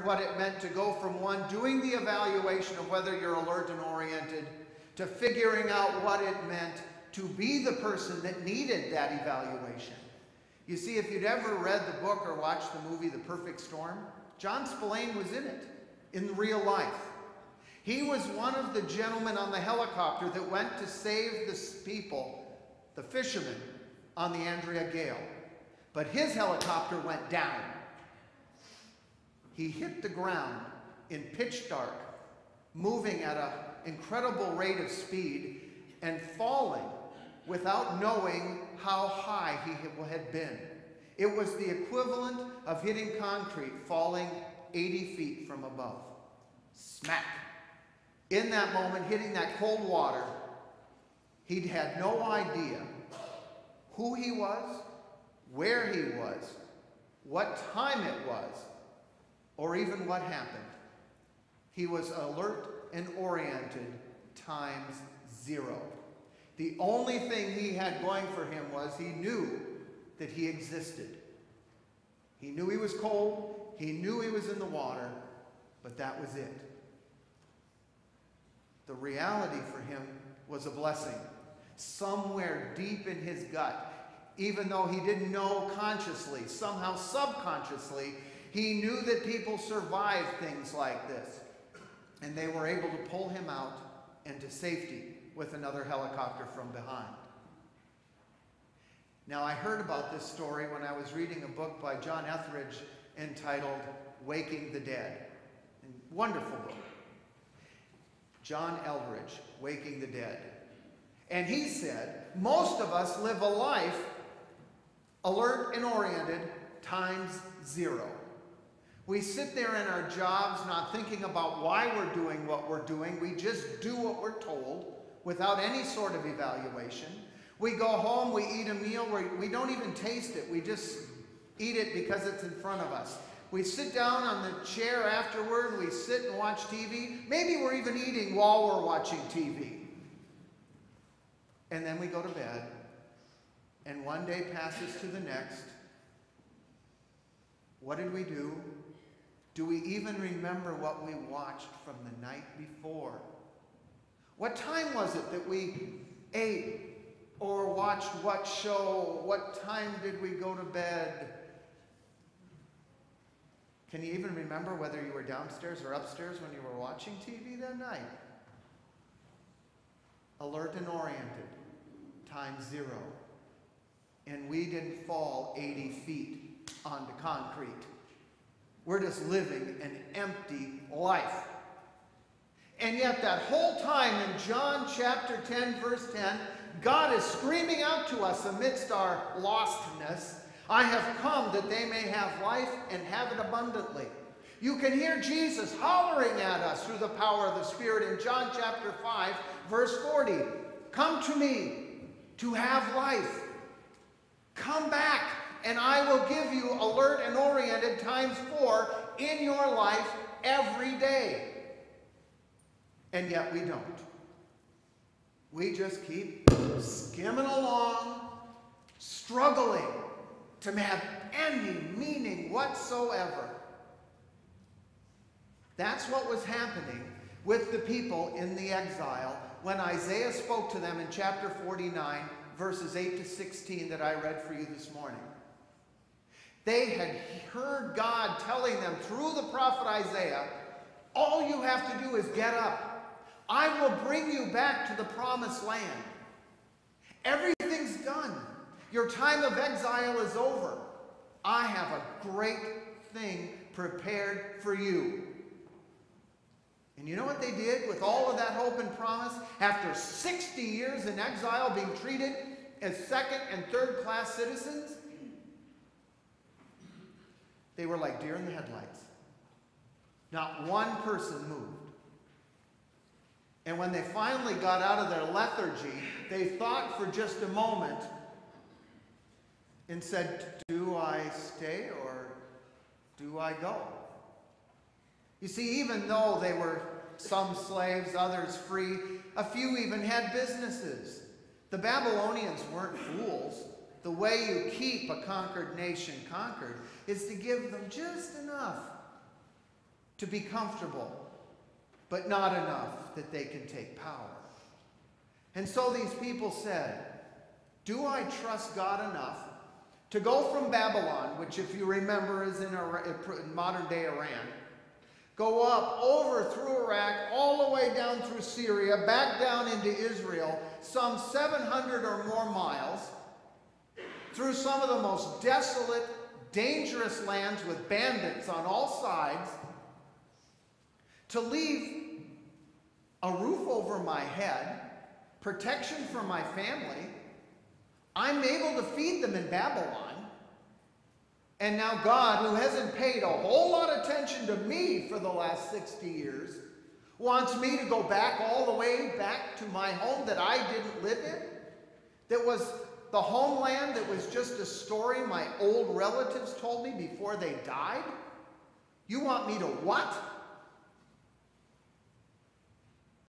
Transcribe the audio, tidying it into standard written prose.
what it meant to go from one doing the evaluation of whether you're alert and oriented to figuring out what it meant to be the person that needed that evaluation. You see, if you'd ever read the book or watched the movie The Perfect Storm, John Spillane was in it, in real life. He was one of the gentlemen on the helicopter that went to save the people, the fishermen, on the Andrea Gale. But his helicopter went down. He hit the ground in pitch dark, moving at an incredible rate of speed and falling without knowing how high he had been. It was the equivalent of hitting concrete, falling 80 feet from above. Smack. In that moment, hitting that cold water, he'd had no idea who he was, where he was, what time it was, or even what happened. He was alert and oriented times 0. The only thing he had going for him was he knew that he existed. He knew he was cold, he knew he was in the water, but that was it. The reality for him was a blessing. Somewhere deep in his gut, even though he didn't know consciously, somehow subconsciously, he knew that people survived things like this. And they were able to pull him out into safety with another helicopter from behind. Now, I heard about this story when I was reading a book by John Etheridge entitled Waking the Dead. A wonderful book. John Eldridge, Waking the Dead. And he said, most of us live a life alert and oriented times 0. We sit there in our jobs not thinking about why we're doing what we're doing. We just do what we're told without any sort of evaluation. We go home, we eat a meal where we don't even taste it. We just eat it because it's in front of us. We sit down on the chair afterward, we sit and watch TV. Maybe we're even eating while we're watching TV. And then we go to bed, and one day passes to the next. What did we do? Do we even remember what we watched from the night before? What time was it that we ate or watched what show? What time did we go to bed? Can you even remember whether you were downstairs or upstairs when you were watching TV that night? Alert and oriented, times 0. And we didn't fall 80 feet onto concrete. We're just living an empty life. And yet that whole time in John chapter 10, verse 10, God is screaming out to us amidst our lostness, I have come that they may have life and have it abundantly. You can hear Jesus hollering at us through the power of the Spirit in John chapter 5, verse 40. Come to me to have life. Come back and I will give you alert and oriented times 4 in your life every day. And yet we don't. We just keep skimming along, struggling to have any meaning whatsoever. That's what was happening with the people in the exile when Isaiah spoke to them in chapter 49, verses 8 to 16 that I read for you this morning. They had heard God telling them through the prophet Isaiah, all you have to do is get up. I will bring you back to the promised land. Everything's done. Your time of exile is over. I have a great thing prepared for you. And you know what they did with all of that hope and promise? After 60 years in exile, being treated as second and third class citizens, they were like deer in the headlights. Not one person moved. And when they finally got out of their lethargy, they thought for just a moment and said, do I stay or do I go? You see, even though they were some slaves, others free, a few even had businesses. The Babylonians weren't fools. The way you keep a conquered nation conquered is to give them just enough to be comfortable, but not enough that they can take power. And so these people said, do I trust God enough to go from Babylon, which if you remember is in modern-day Iran, go up, over through Iraq, all the way down through Syria, back down into Israel, some 700 or more miles, through some of the most desolate, dangerous lands with bandits on all sides, to leave a roof over my head, protection for my family. I'm able to feed them in Babylon. And now God, who hasn't paid a whole lot of attention to me for the last 60 years, wants me to go back all the way back to my home that I didn't live in, that was the homeland that was just a story my old relatives told me before they died? You want me to what?